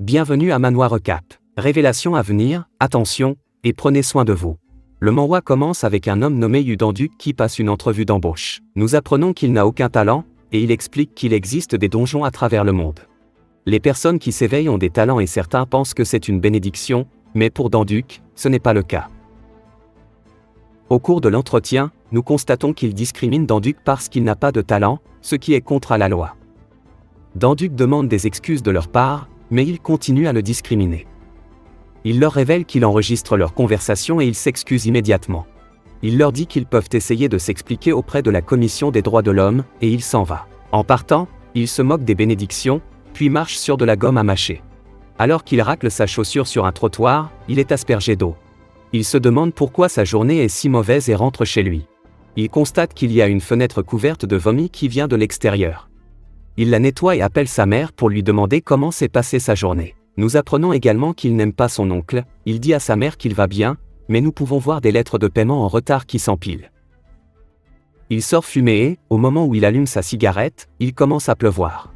Bienvenue à Manhwa Recap. Révélation à venir, attention, et prenez soin de vous. Le manhwa commence avec un homme nommé Yu Dan-duk qui passe une entrevue d'embauche. Nous apprenons qu'il n'a aucun talent, et il explique qu'il existe des donjons à travers le monde. Les personnes qui s'éveillent ont des talents et certains pensent que c'est une bénédiction, mais pour Dan-duk, ce n'est pas le cas. Au cours de l'entretien, nous constatons qu'il discrimine Dan-duk parce qu'il n'a pas de talent, ce qui est contre la loi. Dan-duk demande des excuses de leur part, mais il continue à le discriminer. Il leur révèle qu'il enregistre leur conversation et il s'excuse immédiatement. Il leur dit qu'ils peuvent essayer de s'expliquer auprès de la Commission des droits de l'homme, et il s'en va. En partant, il se moque des bénédictions, puis marche sur de la gomme à mâcher. Alors qu'il racle sa chaussure sur un trottoir, il est aspergé d'eau. Il se demande pourquoi sa journée est si mauvaise et rentre chez lui. Il constate qu'il y a une fenêtre couverte de vomi qui vient de l'extérieur. Il la nettoie et appelle sa mère pour lui demander comment s'est passée sa journée. Nous apprenons également qu'il n'aime pas son oncle, il dit à sa mère qu'il va bien, mais nous pouvons voir des lettres de paiement en retard qui s'empilent. Il sort fumer et, au moment où il allume sa cigarette, il commence à pleuvoir.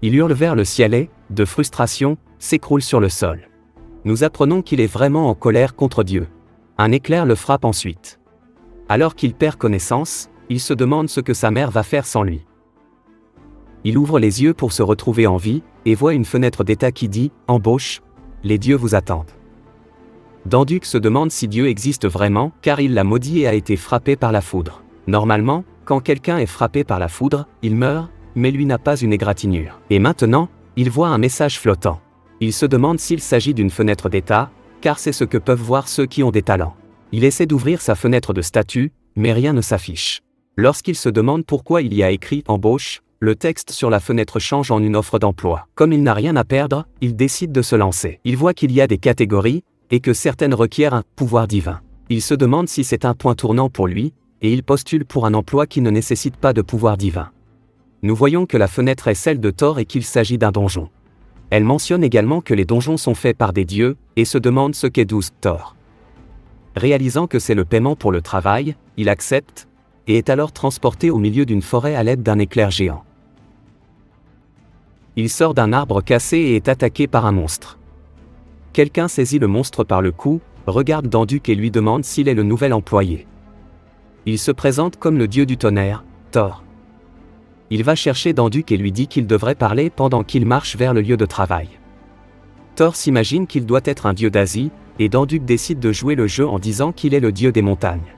Il hurle vers le ciel et, de frustration, s'écroule sur le sol. Nous apprenons qu'il est vraiment en colère contre Dieu. Un éclair le frappe ensuite. Alors qu'il perd connaissance, il se demande ce que sa mère va faire sans lui. Il ouvre les yeux pour se retrouver en vie, et voit une fenêtre d'état qui dit « Embauche, les dieux vous attendent ». Dan-duk se demande si Dieu existe vraiment, car il l'a maudit et a été frappé par la foudre. Normalement, quand quelqu'un est frappé par la foudre, il meurt, mais lui n'a pas une égratignure. Et maintenant, il voit un message flottant. Il se demande s'il s'agit d'une fenêtre d'état, car c'est ce que peuvent voir ceux qui ont des talents. Il essaie d'ouvrir sa fenêtre de statut, mais rien ne s'affiche. Lorsqu'il se demande pourquoi il y a écrit « Embauche », le texte sur la fenêtre change en une offre d'emploi. Comme il n'a rien à perdre, il décide de se lancer. Il voit qu'il y a des catégories, et que certaines requièrent un pouvoir divin. Il se demande si c'est un point tournant pour lui, et il postule pour un emploi qui ne nécessite pas de pouvoir divin. Nous voyons que la fenêtre est celle de Thor et qu'il s'agit d'un donjon. Elle mentionne également que les donjons sont faits par des dieux, et se demande ce qu'est 12 Thor. Réalisant que c'est le paiement pour le travail, il accepte, et est alors transporté au milieu d'une forêt à l'aide d'un éclair géant. Il sort d'un arbre cassé et est attaqué par un monstre. Quelqu'un saisit le monstre par le cou, regarde Dan-duk et lui demande s'il est le nouvel employé. Il se présente comme le dieu du tonnerre, Thor. Il va chercher Dan-duk et lui dit qu'il devrait parler pendant qu'il marche vers le lieu de travail. Thor s'imagine qu'il doit être un dieu d'Asie, et Dan-duk décide de jouer le jeu en disant qu'il est le dieu des montagnes.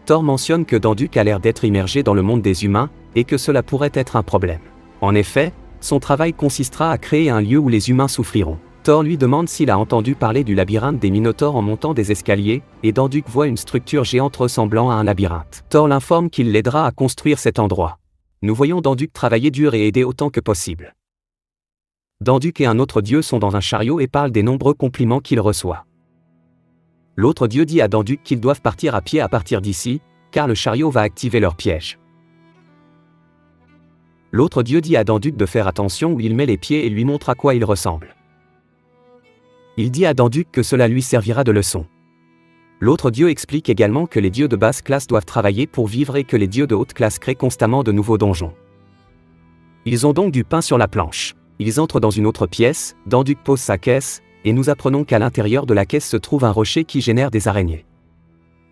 Thor mentionne que Dan-duk a l'air d'être immergé dans le monde des humains, et que cela pourrait être un problème. En effet, son travail consistera à créer un lieu où les humains souffriront. Thor lui demande s'il a entendu parler du labyrinthe des Minotaures en montant des escaliers, et Dan-duk voit une structure géante ressemblant à un labyrinthe. Thor l'informe qu'il l'aidera à construire cet endroit. Nous voyons Dan-duk travailler dur et aider autant que possible. Dan-duk et un autre dieu sont dans un chariot et parlent des nombreux compliments qu'il reçoit. L'autre dieu dit à Dan-duk qu'ils doivent partir à pied à partir d'ici, car le chariot va activer leur piège. L'autre dieu dit à Dan-duk de faire attention où il met les pieds et lui montre à quoi il ressemble. Il dit à Dan-duk que cela lui servira de leçon. L'autre dieu explique également que les dieux de basse classe doivent travailler pour vivre et que les dieux de haute classe créent constamment de nouveaux donjons. Ils ont donc du pain sur la planche. Ils entrent dans une autre pièce, Dan-duk pose sa caisse, et nous apprenons qu'à l'intérieur de la caisse se trouve un rocher qui génère des araignées.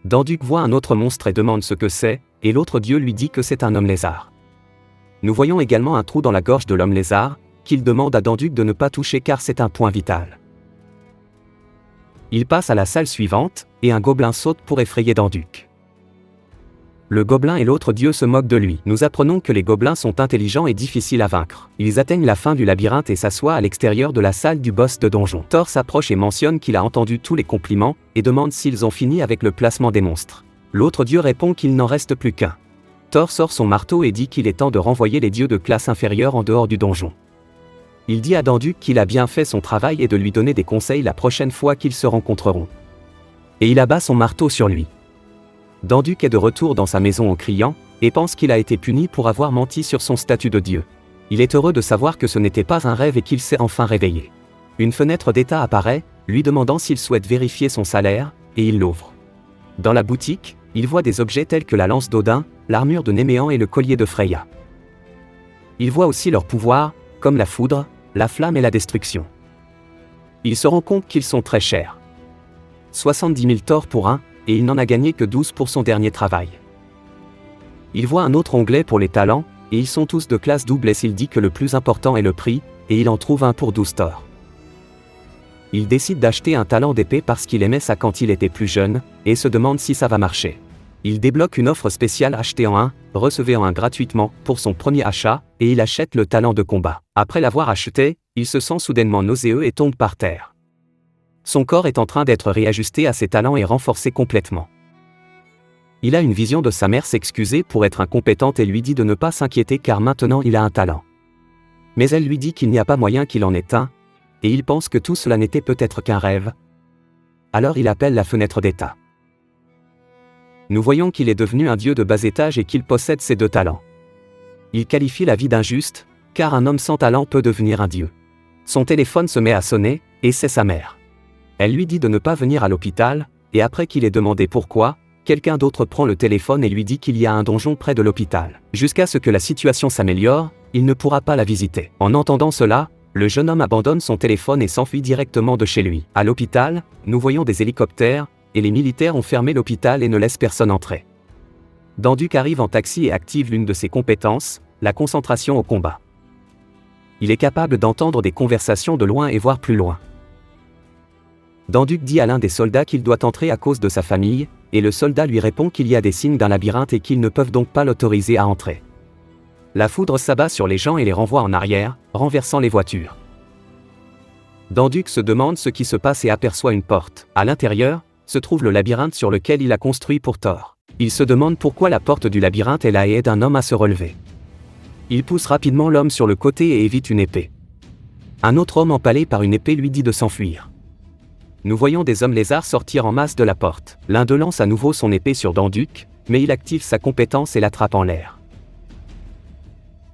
Dan-duk voit un autre monstre et demande ce que c'est, et l'autre dieu lui dit que c'est un homme lézard. Nous voyons également un trou dans la gorge de l'homme lézard, qu'il demande à Dan-duk de ne pas toucher car c'est un point vital. Il passe à la salle suivante, et un gobelin saute pour effrayer Dan-duk. Le gobelin et l'autre dieu se moquent de lui. Nous apprenons que les gobelins sont intelligents et difficiles à vaincre. Ils atteignent la fin du labyrinthe et s'assoient à l'extérieur de la salle du boss de donjon. Thor s'approche et mentionne qu'il a entendu tous les compliments, et demande s'ils ont fini avec le placement des monstres. L'autre dieu répond qu'il n'en reste plus qu'un. Thor sort son marteau et dit qu'il est temps de renvoyer les dieux de classe inférieure en dehors du donjon. Il dit à Dan-duk qu'il a bien fait son travail et de lui donner des conseils la prochaine fois qu'ils se rencontreront. Et il abat son marteau sur lui. Dan-duk est de retour dans sa maison en criant, et pense qu'il a été puni pour avoir menti sur son statut de dieu. Il est heureux de savoir que ce n'était pas un rêve et qu'il s'est enfin réveillé. Une fenêtre d'état apparaît, lui demandant s'il souhaite vérifier son salaire, et il l'ouvre. Dans la boutique, il voit des objets tels que la lance d'Odin, l'armure de Néméan et le collier de Freya. Il voit aussi leurs pouvoirs, comme la foudre, la flamme et la destruction. Il se rend compte qu'ils sont très chers. 70 000 tors pour un, et il n'en a gagné que 12 pour son dernier travail. Il voit un autre onglet pour les talents, et ils sont tous de classe double et il dit que le plus important est le prix, et il en trouve un pour 12 tors. Il décide d'acheter un talent d'épée parce qu'il aimait ça quand il était plus jeune, et se demande si ça va marcher. Il débloque une offre spéciale achetez en un, recevez en un gratuitement, pour son premier achat, et il achète le talent de combat. Après l'avoir acheté, il se sent soudainement nauséeux et tombe par terre. Son corps est en train d'être réajusté à ses talents et renforcé complètement. Il a une vision de sa mère s'excuser pour être incompétente et lui dit de ne pas s'inquiéter car maintenant il a un talent. Mais elle lui dit qu'il n'y a pas moyen qu'il en ait un, et il pense que tout cela n'était peut-être qu'un rêve. Alors il appelle la fenêtre d'état. Nous voyons qu'il est devenu un dieu de bas étage et qu'il possède ces deux talents. Il qualifie la vie d'injuste, car un homme sans talent peut devenir un dieu. Son téléphone se met à sonner, et c'est sa mère. Elle lui dit de ne pas venir à l'hôpital, et après qu'il ait demandé pourquoi, quelqu'un d'autre prend le téléphone et lui dit qu'il y a un donjon près de l'hôpital. Jusqu'à ce que la situation s'améliore, il ne pourra pas la visiter. En entendant cela, le jeune homme abandonne son téléphone et s'enfuit directement de chez lui. À l'hôpital, nous voyons des hélicoptères, et les militaires ont fermé l'hôpital et ne laissent personne entrer. Danduc arrive en taxi et active l'une de ses compétences, la concentration au combat. Il est capable d'entendre des conversations de loin et voir plus loin. Danduc dit à l'un des soldats qu'il doit entrer à cause de sa famille, et le soldat lui répond qu'il y a des signes d'un labyrinthe et qu'ils ne peuvent donc pas l'autoriser à entrer. La foudre s'abat sur les gens et les renvoie en arrière, renversant les voitures. Danduc se demande ce qui se passe et aperçoit une porte. À l'intérieur, se trouve le labyrinthe sur lequel il a construit pour Thor. Il se demande pourquoi la porte du labyrinthe est là et aide un homme à se relever. Il pousse rapidement l'homme sur le côté et évite une épée. Un autre homme empalé par une épée lui dit de s'enfuir. Nous voyons des hommes lézards sortir en masse de la porte. L'un d'eux lance à nouveau son épée sur Danduc, mais il active sa compétence et l'attrape en l'air.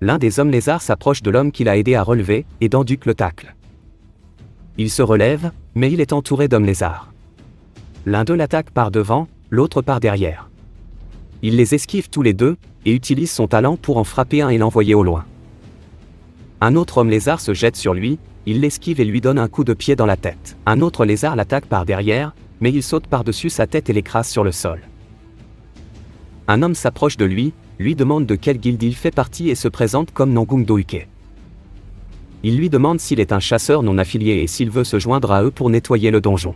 L'un des hommes lézards s'approche de l'homme qu'il a aidé à relever, et Danduc le tacle. Il se relève, mais il est entouré d'hommes lézards. L'un d'eux l'attaque par devant, l'autre par derrière. Il les esquive tous les deux, et utilise son talent pour en frapper un et l'envoyer au loin. Un autre homme lézard se jette sur lui, il l'esquive et lui donne un coup de pied dans la tête. Un autre lézard l'attaque par derrière, mais il saute par-dessus sa tête et l'écrase sur le sol. Un homme s'approche de lui demande de quelle guilde il fait partie et se présente comme Nangung Douke. Il lui demande s'il est un chasseur non affilié et s'il veut se joindre à eux pour nettoyer le donjon.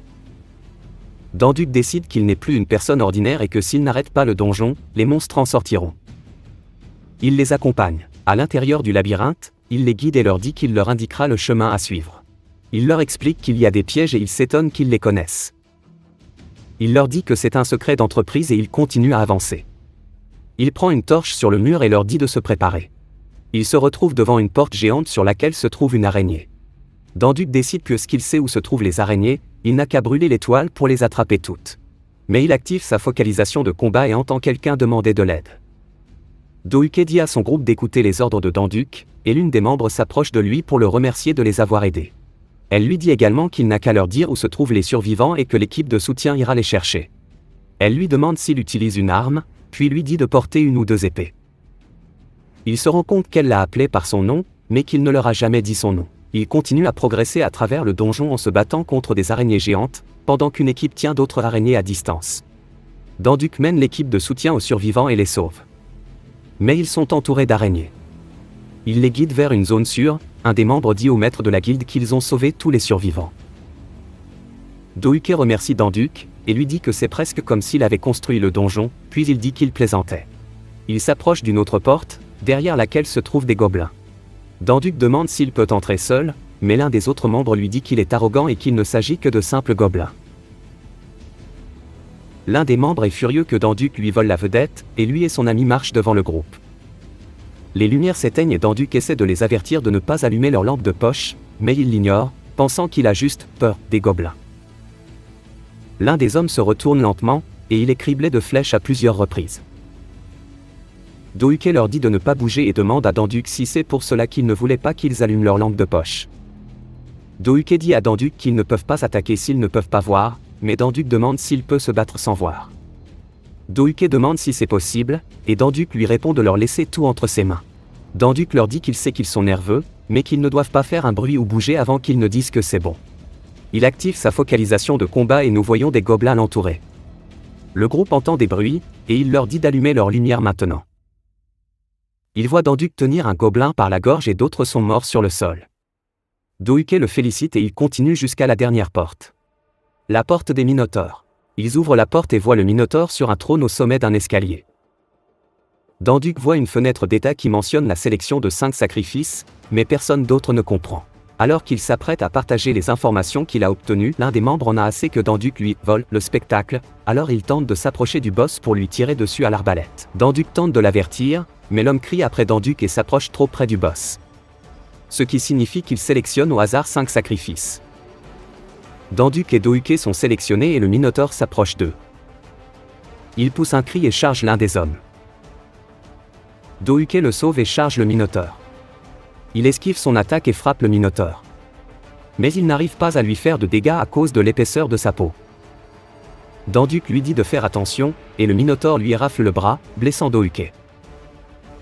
Danduc décide qu'il n'est plus une personne ordinaire et que s'il n'arrête pas le donjon, les monstres en sortiront. Il les accompagne. À l'intérieur du labyrinthe, il les guide et leur dit qu'il leur indiquera le chemin à suivre. Il leur explique qu'il y a des pièges et il s'étonne qu'ils les connaissent. Il leur dit que c'est un secret d'entreprise et il continue à avancer. Il prend une torche sur le mur et leur dit de se préparer. Il se retrouve devant une porte géante sur laquelle se trouve une araignée. Danduc décide que ce qu'il sait où se trouvent les araignées, il n'a qu'à brûler l'étoile pour les attraper toutes. Mais il active sa focalisation de combat et entend quelqu'un demander de l'aide. Douke dit à son groupe d'écouter les ordres de Danduc, et l'une des membres s'approche de lui pour le remercier de les avoir aidés. Elle lui dit également qu'il n'a qu'à leur dire où se trouvent les survivants et que l'équipe de soutien ira les chercher. Elle lui demande s'il utilise une arme, puis lui dit de porter une ou deux épées. Il se rend compte qu'elle l'a appelé par son nom, mais qu'il ne leur a jamais dit son nom. Il continue à progresser à travers le donjon en se battant contre des araignées géantes, pendant qu'une équipe tient d'autres araignées à distance. Danduc mène l'équipe de soutien aux survivants et les sauve. Mais ils sont entourés d'araignées. Il les guide vers une zone sûre, un des membres dit au maître de la guilde qu'ils ont sauvé tous les survivants. Douke remercie Danduc, et lui dit que c'est presque comme s'il avait construit le donjon, puis il dit qu'il plaisantait. Il s'approche d'une autre porte, derrière laquelle se trouvent des gobelins. Danduc demande s'il peut entrer seul, mais l'un des autres membres lui dit qu'il est arrogant et qu'il ne s'agit que de simples gobelins. L'un des membres est furieux que Danduc lui vole la vedette, et lui et son ami marchent devant le groupe. Les lumières s'éteignent et Danduc essaie de les avertir de ne pas allumer leur lampe de poche, mais il l'ignore, pensant qu'il a juste peur des gobelins. L'un des hommes se retourne lentement, et il est criblé de flèches à plusieurs reprises. Douke leur dit de ne pas bouger et demande à Danduc si c'est pour cela qu'il ne voulait pas qu'ils allument leur lampe de poche. Douke dit à Danduc qu'ils ne peuvent pas attaquer s'ils ne peuvent pas voir, mais Danduc demande s'il peut se battre sans voir. Douke demande si c'est possible, et Danduc lui répond de leur laisser tout entre ses mains. Danduc leur dit qu'il sait qu'ils sont nerveux, mais qu'ils ne doivent pas faire un bruit ou bouger avant qu'ils ne disent que c'est bon. Il active sa focalisation de combat et nous voyons des gobelins l'entourer. Le groupe entend des bruits, et il leur dit d'allumer leur lumière maintenant. Il voit Danduc tenir un gobelin par la gorge et d'autres sont morts sur le sol. Douke le félicite et il continue jusqu'à la dernière porte. La porte des Minotaures. Ils ouvrent la porte et voient le Minotaure sur un trône au sommet d'un escalier. Danduc voit une fenêtre d'état qui mentionne la sélection de 5 sacrifices, mais personne d'autre ne comprend. Alors qu'il s'apprête à partager les informations qu'il a obtenues, l'un des membres en a assez que Danduc lui vole le spectacle, alors il tente de s'approcher du boss pour lui tirer dessus à l'arbalète. Danduc tente de l'avertir, mais l'homme crie après Danduc et s'approche trop près du boss. Ce qui signifie qu'il sélectionne au hasard 5 sacrifices. Danduc et Douke sont sélectionnés et le Minotaure s'approche d'eux. Il pousse un cri et charge l'un des hommes. Douke le sauve et charge le Minotaure. Il esquive son attaque et frappe le Minotaure. Mais il n'arrive pas à lui faire de dégâts à cause de l'épaisseur de sa peau. Danduc lui dit de faire attention, et le Minotaure lui rafle le bras, blessant Douke.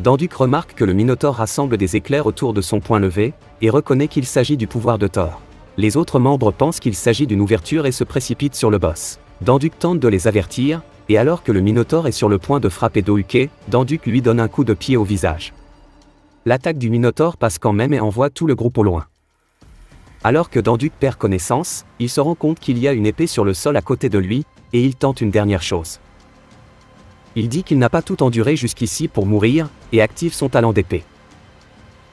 Danduc remarque que le Minotaure rassemble des éclairs autour de son poing levé, et reconnaît qu'il s'agit du pouvoir de Thor. Les autres membres pensent qu'il s'agit d'une ouverture et se précipitent sur le boss. Danduc tente de les avertir, et alors que le Minotaure est sur le point de frapper Douke, Danduc lui donne un coup de pied au visage. L'attaque du Minotaure passe quand même et envoie tout le groupe au loin. Alors que Danduc perd connaissance, il se rend compte qu'il y a une épée sur le sol à côté de lui, et il tente une dernière chose. Il dit qu'il n'a pas tout enduré jusqu'ici pour mourir, et active son talent d'épée.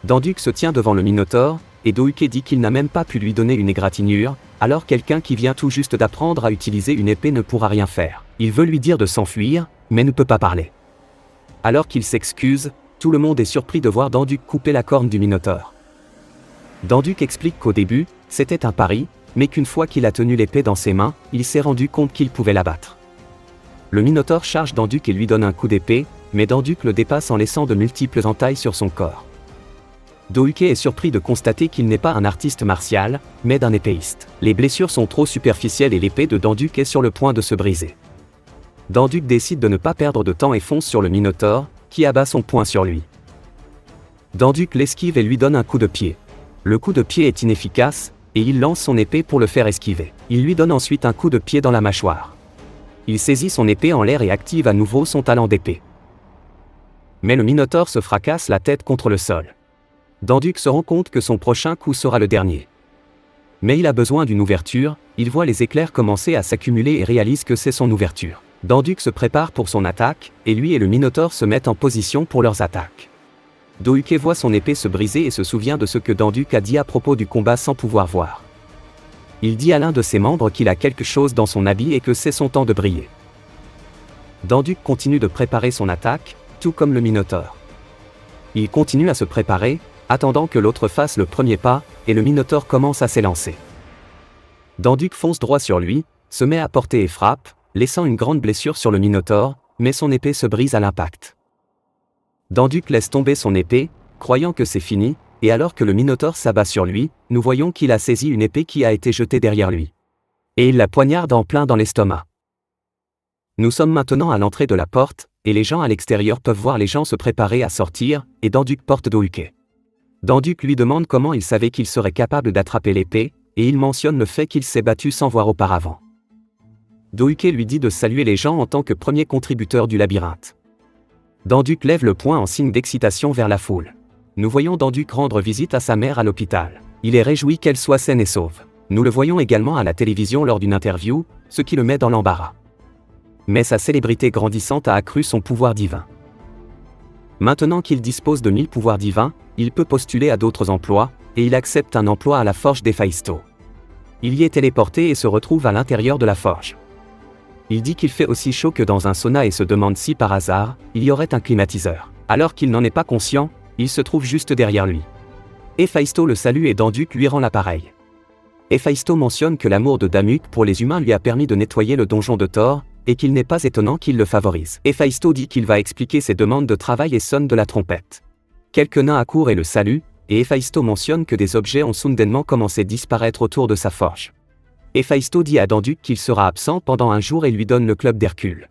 Danduc se tient devant le Minotaure, et Douke dit qu'il n'a même pas pu lui donner une égratignure, alors quelqu'un qui vient tout juste d'apprendre à utiliser une épée ne pourra rien faire. Il veut lui dire de s'enfuir, mais ne peut pas parler. Alors qu'il s'excuse, tout le monde est surpris de voir Danduc couper la corne du Minotaure. Danduc explique qu'au début, c'était un pari, mais qu'une fois qu'il a tenu l'épée dans ses mains, il s'est rendu compte qu'il pouvait la battre. Le Minotaure charge Danduc et lui donne un coup d'épée, mais Danduc le dépasse en laissant de multiples entailles sur son corps. Douke est surpris de constater qu'il n'est pas un artiste martial, mais d'un épéiste. Les blessures sont trop superficielles et l'épée de Danduc est sur le point de se briser. Danduc décide de ne pas perdre de temps et fonce sur le Minotaure, qui abat son poing sur lui. Danduc l'esquive et lui donne un coup de pied. Le coup de pied est inefficace, et il lance son épée pour le faire esquiver. Il lui donne ensuite un coup de pied dans la mâchoire. Il saisit son épée en l'air et active à nouveau son talent d'épée. Mais le Minotaure se fracasse la tête contre le sol. Danduc se rend compte que son prochain coup sera le dernier. Mais il a besoin d'une ouverture, il voit les éclairs commencer à s'accumuler et réalise que c'est son ouverture. Danduc se prépare pour son attaque, et lui et le Minotaure se mettent en position pour leurs attaques. Douke voit son épée se briser et se souvient de ce que Danduc a dit à propos du combat sans pouvoir voir. Il dit à l'un de ses membres qu'il a quelque chose dans son habit et que c'est son temps de briller. Danduc continue de préparer son attaque, tout comme le Minotaure. Il continue à se préparer, attendant que l'autre fasse le premier pas, et le Minotaure commence à s'élancer. Danduc fonce droit sur lui, se met à portée et frappe, laissant une grande blessure sur le Minotaure, mais son épée se brise à l'impact. Danduc laisse tomber son épée, croyant que c'est fini, et alors que le Minotaure s'abat sur lui, nous voyons qu'il a saisi une épée qui a été jetée derrière lui. Et il la poignarde en plein dans l'estomac. Nous sommes maintenant à l'entrée de la porte, et les gens à l'extérieur peuvent voir les gens se préparer à sortir, et Danduc porte Douke. Danduc lui demande comment il savait qu'il serait capable d'attraper l'épée, et il mentionne le fait qu'il s'est battu sans voir auparavant. Douke lui dit de saluer les gens en tant que premier contributeur du labyrinthe. Danduc lève le poing en signe d'excitation vers la foule. Nous voyons Danduc rendre visite à sa mère à l'hôpital. Il est réjoui qu'elle soit saine et sauve. Nous le voyons également à la télévision lors d'une interview, ce qui le met dans l'embarras. Mais sa célébrité grandissante a accru son pouvoir divin. Maintenant qu'il dispose de 1000 pouvoirs divins, il peut postuler à d'autres emplois, et il accepte un emploi à la forge d'Héphaïsto. Il y est téléporté et se retrouve à l'intérieur de la forge. Il dit qu'il fait aussi chaud que dans un sauna et se demande si par hasard, il y aurait un climatiseur. Alors qu'il n'en est pas conscient, il se trouve juste derrière lui. Héphaïsto le salue et Danduc lui rend l'appareil. Héphaïsto mentionne que l'amour de Damuk pour les humains lui a permis de nettoyer le donjon de Thor, et qu'il n'est pas étonnant qu'il le favorise. Héphaïsto dit qu'il va expliquer ses demandes de travail et sonne de la trompette. Quelques nains accourent et le saluent, et Héphaïsto mentionne que des objets ont soudainement commencé à disparaître autour de sa forge. Héphaïsto dit à Danduc qu'il sera absent pendant un jour et lui donne le club d'Hercule.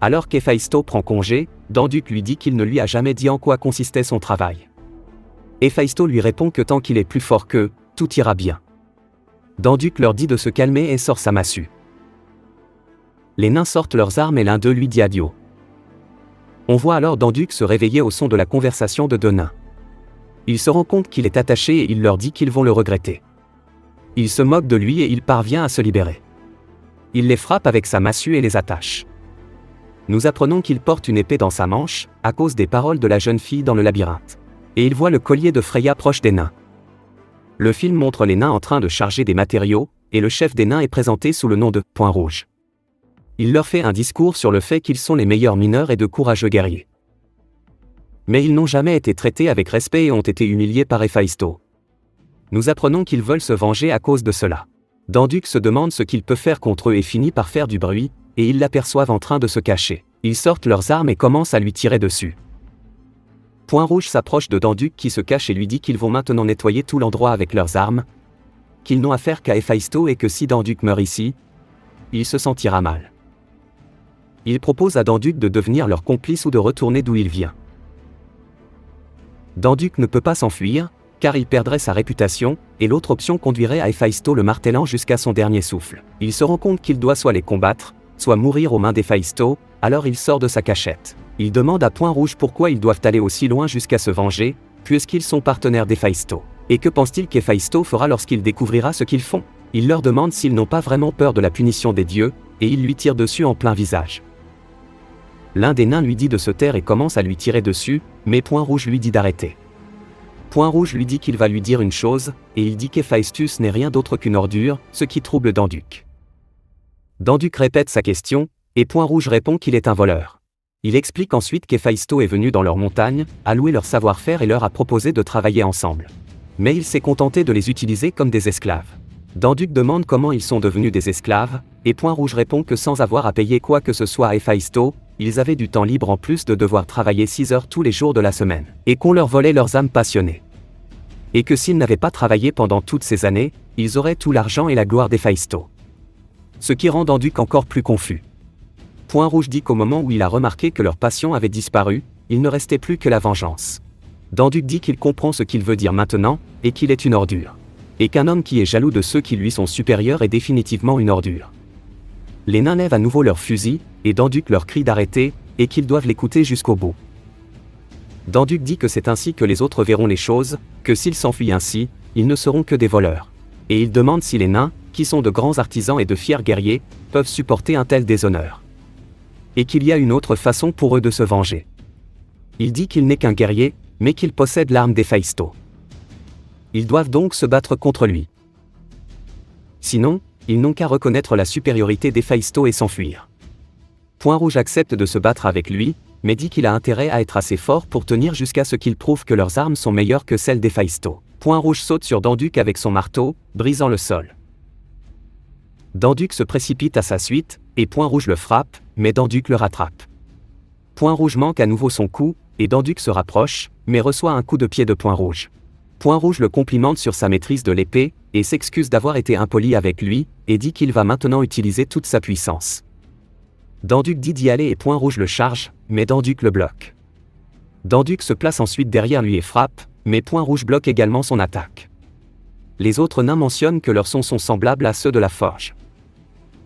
Alors qu'Héphaïsto prend congé, Danduc lui dit qu'il ne lui a jamais dit en quoi consistait son travail. Héphaïsto lui répond que tant qu'il est plus fort qu'eux, tout ira bien. Danduc leur dit de se calmer et sort sa massue. Les nains sortent leurs armes et l'un d'eux lui dit adieu. On voit alors Danduc se réveiller au son de la conversation de deux nains. Il se rend compte qu'il est attaché et il leur dit qu'ils vont le regretter. Il se moque de lui et il parvient à se libérer. Il les frappe avec sa massue et les attache. Nous apprenons qu'il porte une épée dans sa manche, à cause des paroles de la jeune fille dans le labyrinthe. Et il voit le collier de Freya proche des nains. Le film montre les nains en train de charger des matériaux, et le chef des nains est présenté sous le nom de Point Rouge. Il leur fait un discours sur le fait qu'ils sont les meilleurs mineurs et de courageux guerriers. Mais ils n'ont jamais été traités avec respect et ont été humiliés par Héphaïsto. Nous apprenons qu'ils veulent se venger à cause de cela. Danduc se demande ce qu'il peut faire contre eux et finit par faire du bruit, et ils l'aperçoivent en train de se cacher. Ils sortent leurs armes et commencent à lui tirer dessus. Point Rouge s'approche de Danduc qui se cache et lui dit qu'ils vont maintenant nettoyer tout l'endroit avec leurs armes, qu'ils n'ont affaire qu'à Héphaïsto et que si Danduc meurt ici, il se sentira mal. Il propose à Danduc de devenir leur complice ou de retourner d'où il vient. Danduc ne peut pas s'enfuir, car il perdrait sa réputation, et l'autre option conduirait à Héphaïsto le martelant jusqu'à son dernier souffle. Il se rend compte qu'il doit soit les combattre, soit mourir aux mains d'Héphaïsto, alors il sort de sa cachette. Il demande à Point Rouge pourquoi ils doivent aller aussi loin jusqu'à se venger, puisqu'ils sont partenaires d'Héphaïsto. Et que pense-t-il qu'Héphaïsto fera lorsqu'il découvrira ce qu'ils font? Il leur demande s'ils n'ont pas vraiment peur de la punition des dieux, et il lui tire dessus en plein visage. L'un des nains lui dit de se taire et commence à lui tirer dessus, mais Point Rouge lui dit d'arrêter. Point Rouge lui dit qu'il va lui dire une chose, et il dit qu'Héphaïstus n'est rien d'autre qu'une ordure, ce qui trouble Danduc. Danduc répète sa question, et Point Rouge répond qu'il est un voleur. Il explique ensuite qu'Héphaïsto est venu dans leur montagne, a loué leur savoir-faire et leur a proposé de travailler ensemble. Mais il s'est contenté de les utiliser comme des esclaves. Danduc demande comment ils sont devenus des esclaves, et Point Rouge répond que sans avoir à payer quoi que ce soit à Héphaïsto, ils avaient du temps libre en plus de devoir travailler 6 heures tous les jours de la semaine, et qu'on leur volait leurs âmes passionnées. Et que s'ils n'avaient pas travaillé pendant toutes ces années, ils auraient tout l'argent et la gloire d'Héphaïsto. Ce qui rend Danduc encore plus confus. Point Rouge dit qu'au moment où il a remarqué que leur passion avait disparu, il ne restait plus que la vengeance. Danduc dit qu'il comprend ce qu'il veut dire maintenant, et qu'il est une ordure. Et qu'un homme qui est jaloux de ceux qui lui sont supérieurs est définitivement une ordure. Les nains lèvent à nouveau leurs fusils, et Danduc leur crie d'arrêter, et qu'ils doivent l'écouter jusqu'au bout. Danduc dit que c'est ainsi que les autres verront les choses, que s'ils s'enfuient ainsi, ils ne seront que des voleurs. Et il demande si les nains, qui sont de grands artisans et de fiers guerriers, peuvent supporter un tel déshonneur. Et qu'il y a une autre façon pour eux de se venger. Il dit qu'il n'est qu'un guerrier, mais qu'il possède l'arme d'Héphaïsto. Ils doivent donc se battre contre lui. Sinon, ils n'ont qu'à reconnaître la supériorité d'Héphaïsto et s'enfuir. Point Rouge accepte de se battre avec lui, mais dit qu'il a intérêt à être assez fort pour tenir jusqu'à ce qu'il prouve que leurs armes sont meilleures que celles d'Héphaïsto. Point Rouge saute sur Danduc avec son marteau, brisant le sol. Danduc se précipite à sa suite, et Point Rouge le frappe, mais Danduc le rattrape. Point Rouge manque à nouveau son coup, et Danduc se rapproche, mais reçoit un coup de pied de Point Rouge. Point Rouge le complimente sur sa maîtrise de l'épée, et s'excuse d'avoir été impoli avec lui, et dit qu'il va maintenant utiliser toute sa puissance. Danduc dit d'y aller et Point Rouge le charge, mais Danduc le bloque. Danduc se place ensuite derrière lui et frappe, mais Point Rouge bloque également son attaque. Les autres nains mentionnent que leurs sons sont semblables à ceux de la forge.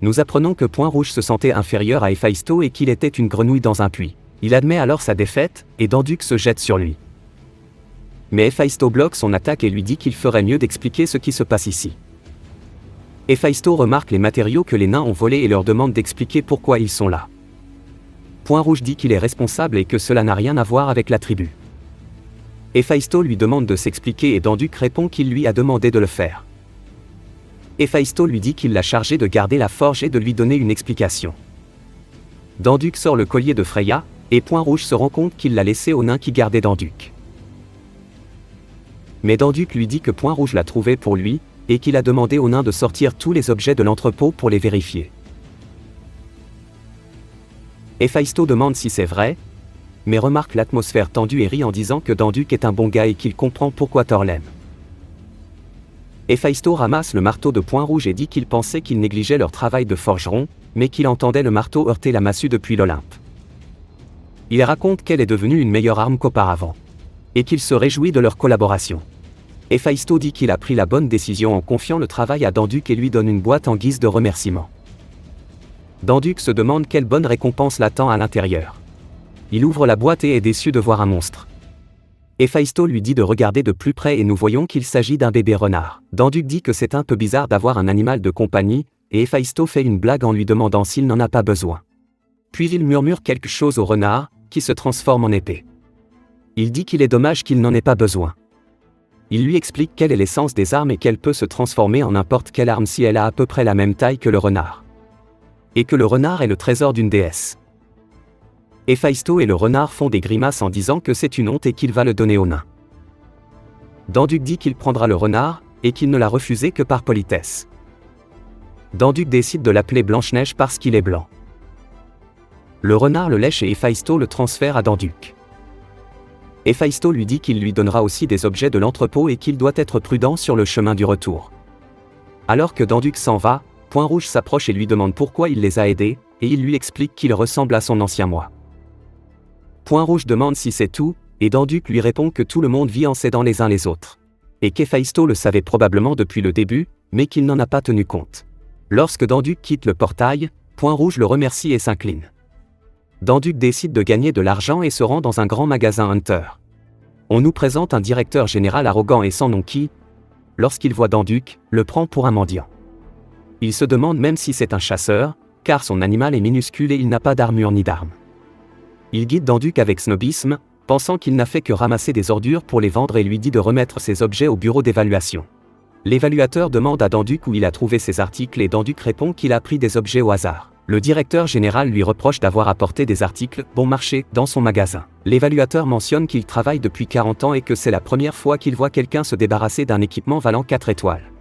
Nous apprenons que Point Rouge se sentait inférieur à Héphaïsto et qu'il était une grenouille dans un puits. Il admet alors sa défaite, et Danduc se jette sur lui. Mais Héphaïsto bloque son attaque et lui dit qu'il ferait mieux d'expliquer ce qui se passe ici. Héphaïsto remarque les matériaux que les nains ont volés et leur demande d'expliquer pourquoi ils sont là. Point Rouge dit qu'il est responsable et que cela n'a rien à voir avec la tribu. Héphaïsto lui demande de s'expliquer et Danduc répond qu'il lui a demandé de le faire. Héphaïsto lui dit qu'il l'a chargé de garder la forge et de lui donner une explication. Danduc sort le collier de Freya, et Point Rouge se rend compte qu'il l'a laissé au nain qui gardait Danduc. Mais Danduc lui dit que Point Rouge l'a trouvé pour lui, et qu'il a demandé au nain de sortir tous les objets de l'entrepôt pour les vérifier. Héphaïsto demande si c'est vrai, mais remarque l'atmosphère tendue et rit en disant que Danduc est un bon gars et qu'il comprend pourquoi Thor l'aime. Héphaïsto ramasse le marteau de Point Rouge et dit qu'il pensait qu'ils négligeaient leur travail de forgeron, mais qu'il entendait le marteau heurter la massue depuis l'Olympe. Il raconte qu'elle est devenue une meilleure arme qu'auparavant. Et qu'il se réjouit de leur collaboration. Héphaïsto dit qu'il a pris la bonne décision en confiant le travail à Danduc et lui donne une boîte en guise de remerciement. Danduc se demande quelle bonne récompense l'attend à l'intérieur. Il ouvre la boîte et est déçu de voir un monstre. Héphaïsto lui dit de regarder de plus près et nous voyons qu'il s'agit d'un bébé renard. Danduc dit que c'est un peu bizarre d'avoir un animal de compagnie, et Héphaïsto fait une blague en lui demandant s'il n'en a pas besoin. Puis il murmure quelque chose au renard, qui se transforme en épée. Il dit qu'il est dommage qu'il n'en ait pas besoin. Il lui explique quelle est l'essence des armes et qu'elle peut se transformer en n'importe quelle arme si elle a à peu près la même taille que le renard. Et que le renard est le trésor d'une déesse. Héphaïsto et le renard font des grimaces en disant que c'est une honte et qu'il va le donner au nain. Danduc dit qu'il prendra le renard, et qu'il ne l'a refusé que par politesse. Danduc décide de l'appeler Blanche-Neige parce qu'il est blanc. Le renard le lèche et Héphaïsto le transfère à Danduc. Héphaïsto lui dit qu'il lui donnera aussi des objets de l'entrepôt et qu'il doit être prudent sur le chemin du retour. Alors que Danduc s'en va, Point Rouge s'approche et lui demande pourquoi il les a aidés, et il lui explique qu'il ressemble à son ancien moi. Point Rouge demande si c'est tout, et Danduc lui répond que tout le monde vit en s'aidant les uns les autres. Et qu'Héphaïsto le savait probablement depuis le début, mais qu'il n'en a pas tenu compte. Lorsque Danduc quitte le portail, Point Rouge le remercie et s'incline. Danduc décide de gagner de l'argent et se rend dans un grand magasin Hunter. On nous présente un directeur général arrogant et sans nom qui, lorsqu'il voit Danduc, le prend pour un mendiant. Il se demande même si c'est un chasseur, car son animal est minuscule et il n'a pas d'armure ni d'armes. Il guide Danduc avec snobisme, pensant qu'il n'a fait que ramasser des ordures pour les vendre et lui dit de remettre ses objets au bureau d'évaluation. L'évaluateur demande à Danduc où il a trouvé ses articles et Danduc répond qu'il a pris des objets au hasard. Le directeur général lui reproche d'avoir apporté des articles bon marché dans son magasin. L'évaluateur mentionne qu'il travaille depuis 40 ans et que c'est la première fois qu'il voit quelqu'un se débarrasser d'un équipement valant 4 étoiles.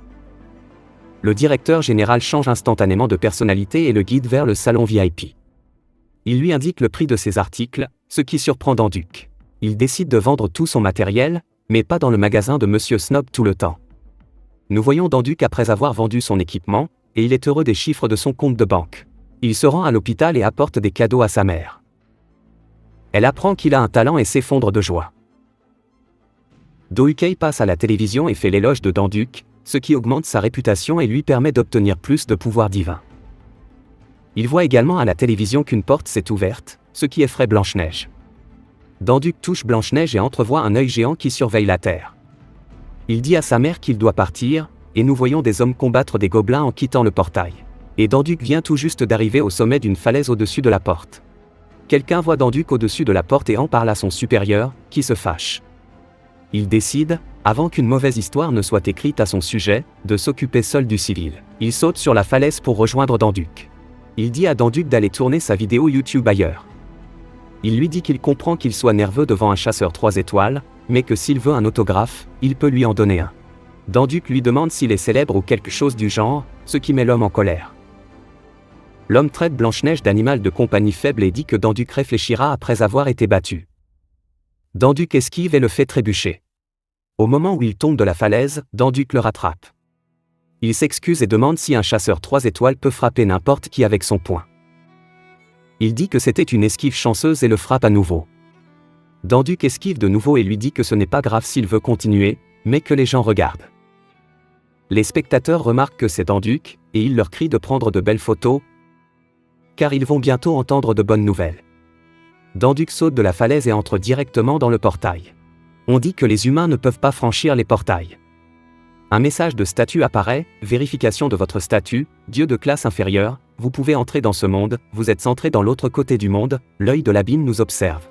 Le directeur général change instantanément de personnalité et le guide vers le salon VIP. Il lui indique le prix de ses articles, ce qui surprend Danduc. Il décide de vendre tout son matériel, mais pas dans le magasin de Monsieur Snob tout le temps. Nous voyons Danduc après avoir vendu son équipement, et il est heureux des chiffres de son compte de banque. Il se rend à l'hôpital et apporte des cadeaux à sa mère. Elle apprend qu'il a un talent et s'effondre de joie. Doukei passe à la télévision et fait l'éloge de Danduc, ce qui augmente sa réputation et lui permet d'obtenir plus de pouvoirs divins. Il voit également à la télévision qu'une porte s'est ouverte, ce qui effraie Blanche-Neige. Danduc touche Blanche-Neige et entrevoit un œil géant qui surveille la Terre. Il dit à sa mère qu'il doit partir, et nous voyons des hommes combattre des gobelins en quittant le portail. Et Danduc vient tout juste d'arriver au sommet d'une falaise au-dessus de la porte. Quelqu'un voit Danduc au-dessus de la porte et en parle à son supérieur, qui se fâche. Il décide, avant qu'une mauvaise histoire ne soit écrite à son sujet, de s'occuper seul du civil. Il saute sur la falaise pour rejoindre Danduc. Il dit à Danduc d'aller tourner sa vidéo YouTube ailleurs. Il lui dit qu'il comprend qu'il soit nerveux devant un chasseur 3 étoiles, mais que s'il veut un autographe, il peut lui en donner un. Danduc lui demande s'il est célèbre ou quelque chose du genre, ce qui met l'homme en colère. L'homme traite Blanche-Neige d'animal de compagnie faible et dit que Danduc réfléchira après avoir été battu. Danduc esquive et le fait trébucher. Au moment où il tombe de la falaise, Danduc le rattrape. Il s'excuse et demande si un chasseur 3 étoiles peut frapper n'importe qui avec son poing. Il dit que c'était une esquive chanceuse et le frappe à nouveau. Danduc esquive de nouveau et lui dit que ce n'est pas grave s'il veut continuer, mais que les gens regardent. Les spectateurs remarquent que c'est Danduc, et ils leur crient de prendre de belles photos, car ils vont bientôt entendre de bonnes nouvelles. Danduc saute de la falaise et entre directement dans le portail. On dit que les humains ne peuvent pas franchir les portails. Un message de statut apparaît, vérification de votre statut, dieu de classe inférieure, vous pouvez entrer dans ce monde, vous êtes centré dans l'autre côté du monde, l'œil de l'abîme nous observe.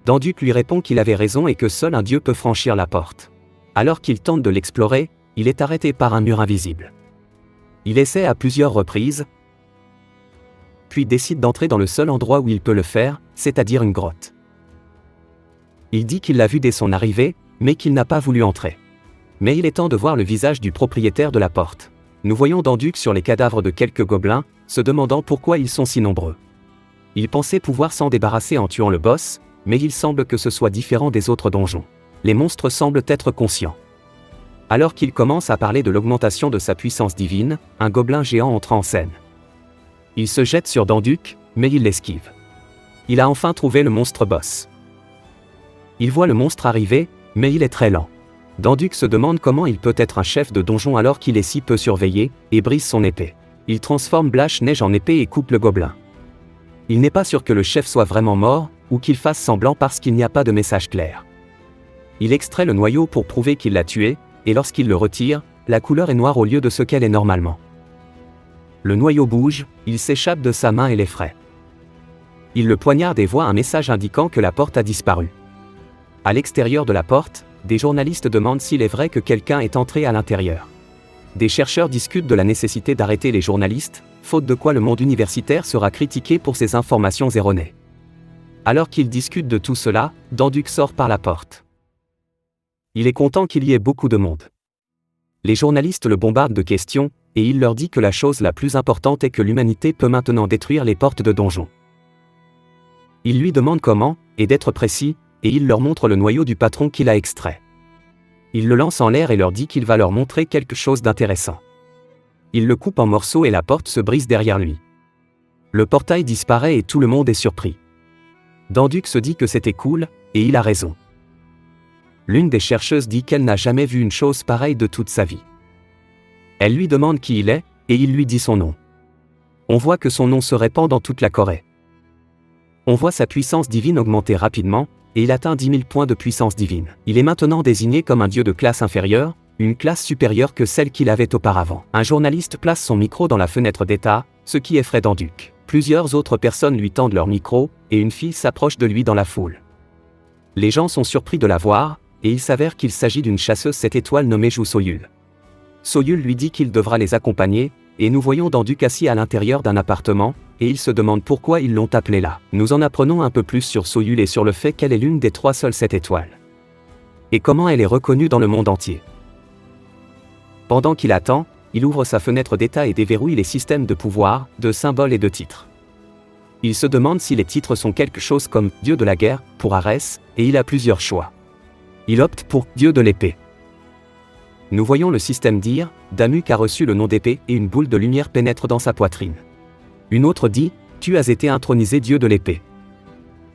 Danduc lui répond qu'il avait raison et que seul un dieu peut franchir la porte. Alors qu'il tente de l'explorer, il est arrêté par un mur invisible. Il essaie à plusieurs reprises, puis décide d'entrer dans le seul endroit où il peut le faire, c'est-à-dire une grotte. Il dit qu'il l'a vu dès son arrivée, mais qu'il n'a pas voulu entrer. Mais il est temps de voir le visage du propriétaire de la porte. Nous voyons Danduc sur les cadavres de quelques gobelins, se demandant pourquoi ils sont si nombreux. Il pensait pouvoir s'en débarrasser en tuant le boss, mais il semble que ce soit différent des autres donjons. Les monstres semblent être conscients. Alors qu'il commence à parler de l'augmentation de sa puissance divine, un gobelin géant entre en scène. Il se jette sur Danduc, mais il l'esquive. Il a enfin trouvé le monstre boss. Il voit le monstre arriver, mais il est très lent. Danduc se demande comment il peut être un chef de donjon alors qu'il est si peu surveillé, et brise son épée. Il transforme Blanche-Neige en épée et coupe le gobelin. Il n'est pas sûr que le chef soit vraiment mort, ou qu'il fasse semblant parce qu'il n'y a pas de message clair. Il extrait le noyau pour prouver qu'il l'a tué, et lorsqu'il le retire, la couleur est noire au lieu de ce qu'elle est normalement. Le noyau bouge, il s'échappe de sa main et l'effraie. Il le poignarde et voit un message indiquant que la porte a disparu. À l'extérieur de la porte, des journalistes demandent s'il est vrai que quelqu'un est entré à l'intérieur. Des chercheurs discutent de la nécessité d'arrêter les journalistes, faute de quoi le monde universitaire sera critiqué pour ses informations erronées. Alors qu'ils discutent de tout cela, Danduc sort par la porte. Il est content qu'il y ait beaucoup de monde. Les journalistes le bombardent de questions, et il leur dit que la chose la plus importante est que l'humanité peut maintenant détruire les portes de donjon. Il lui demande comment, et d'être précis, et il leur montre le noyau du patron qu'il a extrait. Il le lance en l'air et leur dit qu'il va leur montrer quelque chose d'intéressant. Il le coupe en morceaux et la porte se brise derrière lui. Le portail disparaît et tout le monde est surpris. Danduc se dit que c'était cool, et il a raison. L'une des chercheuses dit qu'elle n'a jamais vu une chose pareille de toute sa vie. Elle lui demande qui il est, et il lui dit son nom. On voit que son nom se répand dans toute la Corée. On voit sa puissance divine augmenter rapidement, et il atteint 10 000 points de puissance divine. Il est maintenant désigné comme un dieu de classe inférieure, une classe supérieure que celle qu'il avait auparavant. Un journaliste place son micro dans la fenêtre d'état, ce qui effraie Danduc. Plusieurs autres personnes lui tendent leur micro, et une fille s'approche de lui dans la foule. Les gens sont surpris de la voir, et il s'avère qu'il s'agit d'une chasseuse 7 étoiles nommée Ju Soyul. Soyul lui dit qu'il devra les accompagner, et nous voyons Danduc assis à l'intérieur d'un appartement, et il se demande pourquoi ils l'ont appelé là. Nous en apprenons un peu plus sur Soyul et sur le fait qu'elle est l'une des 3 seules 7 étoiles. Et comment elle est reconnue dans le monde entier. Pendant qu'il attend, il ouvre sa fenêtre d'état et déverrouille les systèmes de pouvoir, de symboles et de titres. Il se demande si les titres sont quelque chose comme « Dieu de la guerre » pour Arès, et il a plusieurs choix. Il opte pour « Dieu de l'épée ». Nous voyons le système dire « Damuk a reçu le nom d'épée et une boule de lumière pénètre dans sa poitrine ». Une autre dit « Tu as été intronisé Dieu de l'épée ».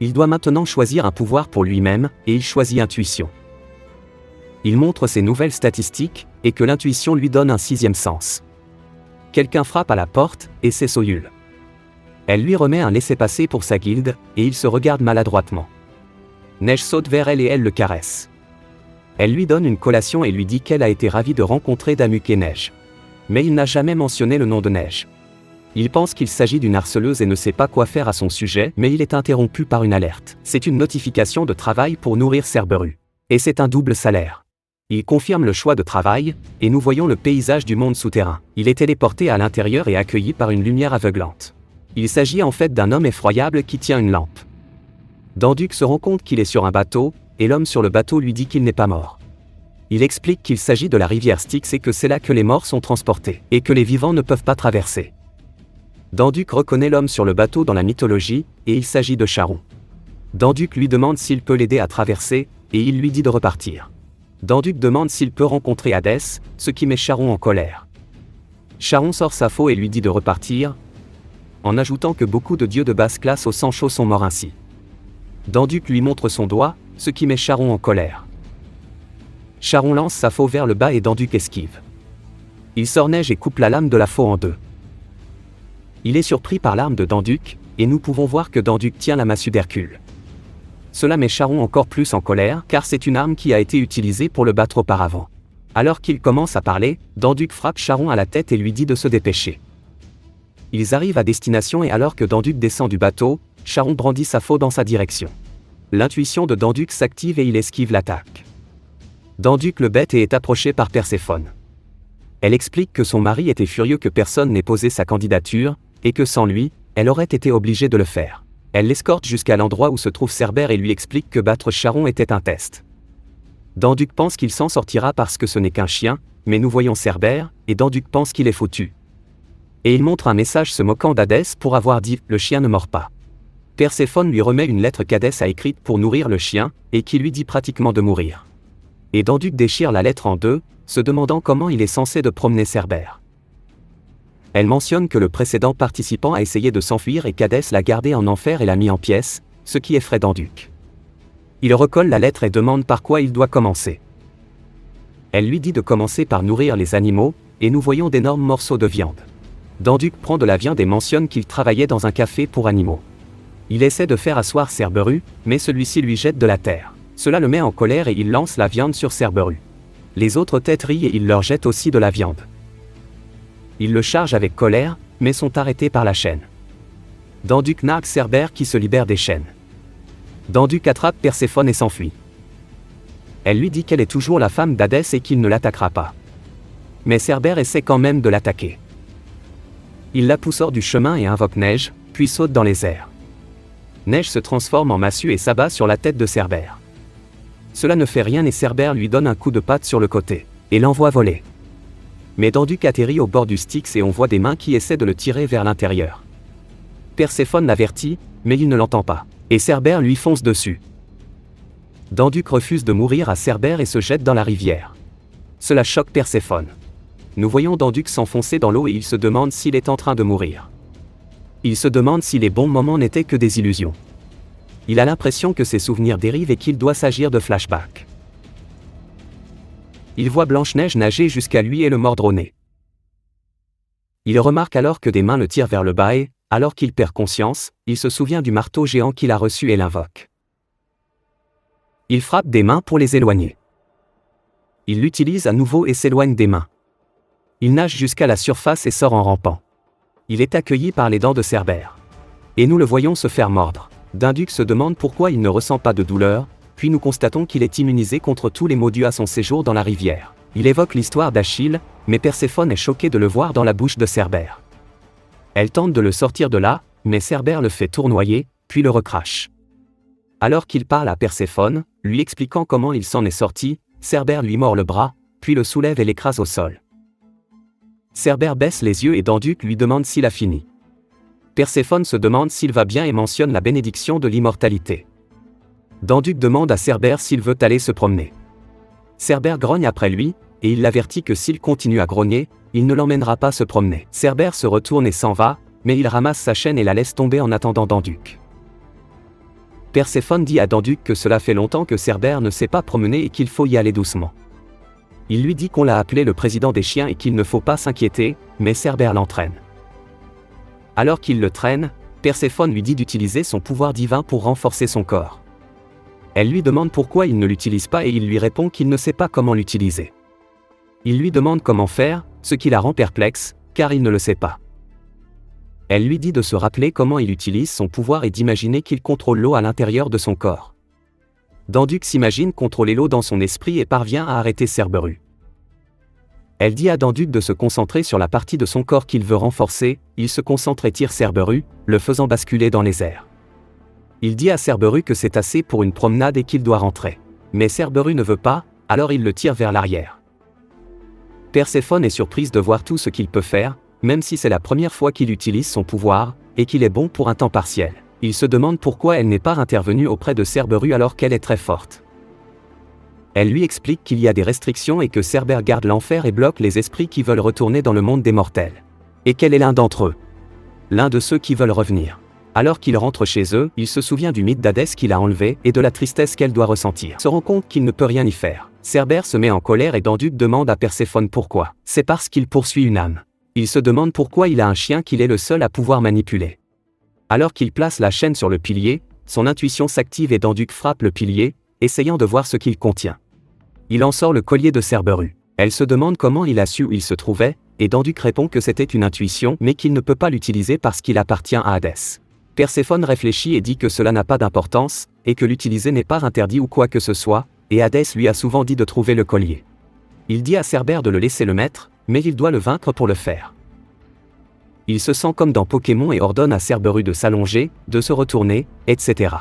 Il doit maintenant choisir un pouvoir pour lui-même, et il choisit intuition. Il montre ses nouvelles statistiques, et que l'intuition lui donne un 6e sens. Quelqu'un frappe à la porte, et c'est Soyul. Elle lui remet un laissez-passer pour sa guilde, et il se regarde maladroitement. Neige saute vers elle et elle le caresse. Elle lui donne une collation et lui dit qu'elle a été ravie de rencontrer Damuk et Neige. Mais il n'a jamais mentionné le nom de Neige. Il pense qu'il s'agit d'une harceleuse et ne sait pas quoi faire à son sujet, mais il est interrompu par une alerte. C'est une notification de travail pour nourrir Cerberus. Et c'est un double salaire. Il confirme le choix de travail, et nous voyons le paysage du monde souterrain. Il est téléporté à l'intérieur et accueilli par une lumière aveuglante. Il s'agit en fait d'un homme effroyable qui tient une lampe. Danduc se rend compte qu'il est sur un bateau, et l'homme sur le bateau lui dit qu'il n'est pas mort. Il explique qu'il s'agit de la rivière Styx et que c'est là que les morts sont transportés, et que les vivants ne peuvent pas traverser. Danduc reconnaît l'homme sur le bateau dans la mythologie, et il s'agit de Charon. Danduc lui demande s'il peut l'aider à traverser, et il lui dit de repartir. Danduc demande s'il peut rencontrer Hadès, ce qui met Charon en colère. Charon sort sa faux et lui dit de repartir, en ajoutant que beaucoup de dieux de basse classe au sang chaud sont morts ainsi. Danduc lui montre son doigt, ce qui met Charon en colère. Charon lance sa faux vers le bas et Danduc esquive. Il sort Neige et coupe la lame de la faux en deux. Il est surpris par l'arme de Danduc, et nous pouvons voir que Danduc tient la massue d'Hercule. Cela met Charon encore plus en colère, car c'est une arme qui a été utilisée pour le battre auparavant. Alors qu'il commence à parler, Danduc frappe Charon à la tête et lui dit de se dépêcher. Ils arrivent à destination et alors que Danduc descend du bateau, Charon brandit sa faux dans sa direction. L'intuition de Danduc s'active et il esquive l'attaque. Danduc le bête et est approché par Perséphone. Elle explique que son mari était furieux que personne n'ait posé sa candidature, et que sans lui, elle aurait été obligée de le faire. Elle l'escorte jusqu'à l'endroit où se trouve Cerbère et lui explique que battre Charon était un test. Danduc pense qu'il s'en sortira parce que ce n'est qu'un chien, mais nous voyons Cerbère, et Danduc pense qu'il est foutu. Et il montre un message se moquant d'Hadès pour avoir dit « le chien ne mord pas ». Perséphone lui remet une lettre qu'Hadès a écrite pour nourrir le chien, et qui lui dit pratiquement de mourir. Et Danduc déchire la lettre en deux, se demandant comment il est censé de promener Cerbère. Elle mentionne que le précédent participant a essayé de s'enfuir et qu'Hadès l'a gardé en enfer et l'a mis en pièces, ce qui effraie Danduc. Il recolle la lettre et demande par quoi il doit commencer. Elle lui dit de commencer par nourrir les animaux, et nous voyons d'énormes morceaux de viande. Danduc prend de la viande et mentionne qu'il travaillait dans un café pour animaux. Il essaie de faire asseoir Cerberus, mais celui-ci lui jette de la terre. Cela le met en colère et il lance la viande sur Cerberus. Les autres têtes rient et il leur jette aussi de la viande. Ils le chargent avec colère, mais sont arrêtés par la chaîne. Danduc nargue Cerbère qui se libère des chaînes. Danduc attrape Perséphone et s'enfuit. Elle lui dit qu'elle est toujours la femme d'Hadès et qu'il ne l'attaquera pas. Mais Cerbère essaie quand même de l'attaquer. Il la pousse hors du chemin et invoque Neige, puis saute dans les airs. Neige se transforme en massue et s'abat sur la tête de Cerbère. Cela ne fait rien et Cerbère lui donne un coup de patte sur le côté, et l'envoie voler. Mais Danduc atterrit au bord du Styx et on voit des mains qui essaient de le tirer vers l'intérieur. Perséphone l'avertit, mais il ne l'entend pas, et Cerbère lui fonce dessus. Danduc refuse de mourir à Cerbère et se jette dans la rivière. Cela choque Perséphone. Nous voyons Danduc s'enfoncer dans l'eau et il se demande s'il est en train de mourir. Il se demande si les bons moments n'étaient que des illusions. Il a l'impression que ses souvenirs dérivent et qu'il doit s'agir de flashbacks. Il voit Blanche-Neige nager jusqu'à lui et le mordre au nez. Il remarque alors que des mains le tirent vers le bas et, alors qu'il perd conscience, il se souvient du marteau géant qu'il a reçu et l'invoque. Il frappe des mains pour les éloigner. Il l'utilise à nouveau et s'éloigne des mains. Il nage jusqu'à la surface et sort en rampant. Il est accueilli par les dents de Cerbère. Et nous le voyons se faire mordre. Danduc se demande pourquoi il ne ressent pas de douleur, puis nous constatons qu'il est immunisé contre tous les maux dus à son séjour dans la rivière. Il évoque l'histoire d'Achille, mais Perséphone est choquée de le voir dans la bouche de Cerbère. Elle tente de le sortir de là, mais Cerbère le fait tournoyer, puis le recrache. Alors qu'il parle à Perséphone, lui expliquant comment il s'en est sorti, Cerbère lui mord le bras, puis le soulève et l'écrase au sol. Cerbère baisse les yeux et Danduc lui demande s'il a fini. Perséphone se demande s'il va bien et mentionne la bénédiction de l'immortalité. Danduc demande à Cerbère s'il veut aller se promener. Cerbère grogne après lui, et il l'avertit que s'il continue à grogner, il ne l'emmènera pas se promener. Cerbère se retourne et s'en va, mais il ramasse sa chaîne et la laisse tomber en attendant Danduc. Perséphone dit à Danduc que cela fait longtemps que Cerbère ne s'est pas promené et qu'il faut y aller doucement. Il lui dit qu'on l'a appelé le président des chiens et qu'il ne faut pas s'inquiéter, mais Cerbère l'entraîne. Alors qu'il le traîne, Perséphone lui dit d'utiliser son pouvoir divin pour renforcer son corps. Elle lui demande pourquoi il ne l'utilise pas et il lui répond qu'il ne sait pas comment l'utiliser. Il lui demande comment faire, ce qui la rend perplexe, car il ne le sait pas. Elle lui dit de se rappeler comment il utilise son pouvoir et d'imaginer qu'il contrôle l'eau à l'intérieur de son corps. Danduc s'imagine contrôler l'eau dans son esprit et parvient à arrêter Cerberus. Elle dit à Danduc de se concentrer sur la partie de son corps qu'il veut renforcer, il se concentre et tire Cerberus, le faisant basculer dans les airs. Il dit à Cerberus que c'est assez pour une promenade et qu'il doit rentrer. Mais Cerberus ne veut pas, alors il le tire vers l'arrière. Perséphone est surprise de voir tout ce qu'il peut faire, même si c'est la première fois qu'il utilise son pouvoir, et qu'il est bon pour un temps partiel. Il se demande pourquoi elle n'est pas intervenue auprès de Cerberus alors qu'elle est très forte. Elle lui explique qu'il y a des restrictions et que Cerbère garde l'enfer et bloque les esprits qui veulent retourner dans le monde des mortels. Et qu'elle est l'un d'entre eux. L'un de ceux qui veulent revenir. Alors qu'il rentre chez eux, il se souvient du mythe d'Hadès qu'il a enlevé et de la tristesse qu'elle doit ressentir. Se rend compte qu'il ne peut rien y faire. Cerbère se met en colère et Danduc demande à Perséphone pourquoi. C'est parce qu'il poursuit une âme. Il se demande pourquoi il a un chien qu'il est le seul à pouvoir manipuler. Alors qu'il place la chaîne sur le pilier, son intuition s'active et Danduc frappe le pilier, essayant de voir ce qu'il contient. Il en sort le collier de Cerberus. Elle se demande comment il a su où il se trouvait, et Danduc répond que c'était une intuition mais qu'il ne peut pas l'utiliser parce qu'il appartient à Hadès. Perséphone réfléchit et dit que cela n'a pas d'importance, et que l'utiliser n'est pas interdit ou quoi que ce soit, et Hadès lui a souvent dit de trouver le collier. Il dit à Cerbère de le laisser le mettre, mais il doit le vaincre pour le faire. Il se sent comme dans Pokémon et ordonne à Cerberus de s'allonger, de se retourner, etc.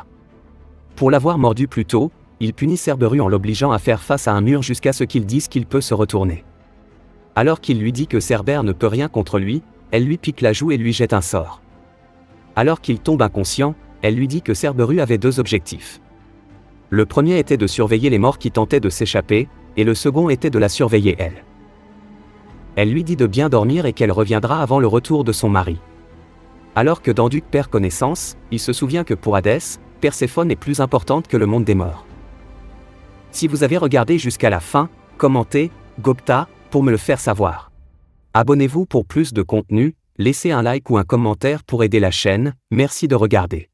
Pour l'avoir mordu plus tôt, il punit Cerberus en l'obligeant à faire face à un mur jusqu'à ce qu'il dise qu'il peut se retourner. Alors qu'il lui dit que Cerbère ne peut rien contre lui, elle lui pique la joue et lui jette un sort. Alors qu'il tombe inconscient, elle lui dit que Cerberus avait deux objectifs. Le premier était de surveiller les morts qui tentaient de s'échapper, et le second était de la surveiller elle. Elle lui dit de bien dormir et qu'elle reviendra avant le retour de son mari. Alors que Danduc perd connaissance, il se souvient que pour Hadès, Perséphone est plus importante que le monde des morts. Si vous avez regardé jusqu'à la fin, commentez, Gopta, pour me le faire savoir. Abonnez-vous pour plus de contenu, laissez un like ou un commentaire pour aider la chaîne, merci de regarder.